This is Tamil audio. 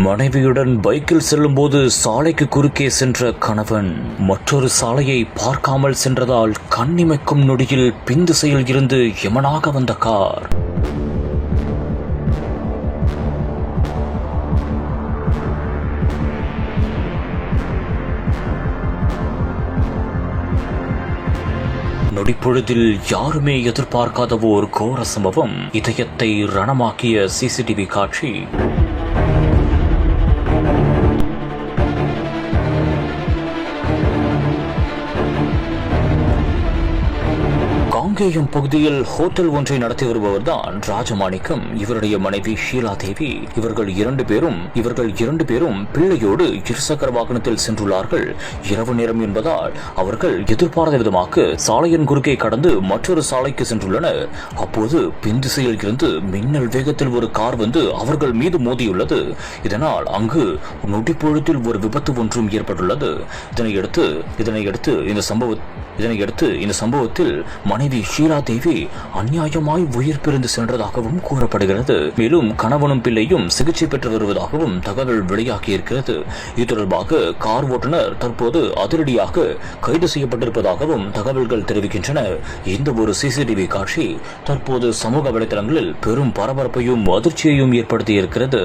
மனைவியுடன் பைக்கில் செல்லும்போது சாலைக்கு குறுக்கே சென்ற கணவன் மற்றொரு சாலையை பார்க்காமல் சென்றதால் கண்ணிமைக்கும் நொடியில் பின்திசையில் இருந்து எமனாக வந்த கார். நொடிப்பொழுதில் யாருமே எதிர்பார்க்காத ஒரு கோர சம்பவம் இதயத்தை ரணமாக்கிய சிசிடிவி காட்சி. காங்கேயம் பகுதியில் ஹோட்டல் ஒன்றை நடத்தி வருபவர்தான் ராஜமாணிக்கம். இவருடைய மனைவி ஷீலா தேவி. இவர்கள் இரண்டு பேரும் பிள்ளையோடு இருசக்கர வாகனத்தில் சென்றுள்ளார்கள். இரவு நேரம் என்பதால் அவர்கள் எதிர்பாராத விதமாக சாலையின் குறுக்கே கடந்து மற்றொரு சாலைக்கு சென்றுள்ளனர். அப்போது பின்திசையில் இருந்து மின்னல் வேகத்தில் ஒரு கார் வந்து அவர்கள் மீது மோதியுள்ளது. இதனால் அங்கு நொடிப்பொழுதில் ஒரு விபத்து ஒன்றும் ஏற்பட்டுள்ளது. இதனையடுத்து இந்த சம்பவத்தில் மனைவி ஷீலா தேவி அநியாயமாய் உயிர் பிரிந்து சென்றதாகவும் கூறப்படுகிறது. மேலும் கணவனும் பிள்ளையும் சிகிச்சை பெற்று வருவதாகவும் தகவல் வெளியாகியிருக்கிறது. இது தொடர்பாக கார் ஓட்டுநர் தற்போது அதிரடியாக கைது செய்யப்பட்டிருப்பதாகவும் தகவல்கள் தெரிவிக்கின்றன. இந்த ஒரு சிசிடிவி காட்சி தற்போது சமூக வலைதளங்களில் பெரும் பரபரப்பையும் அதிர்ச்சியையும் ஏற்படுத்தியிருக்கிறது.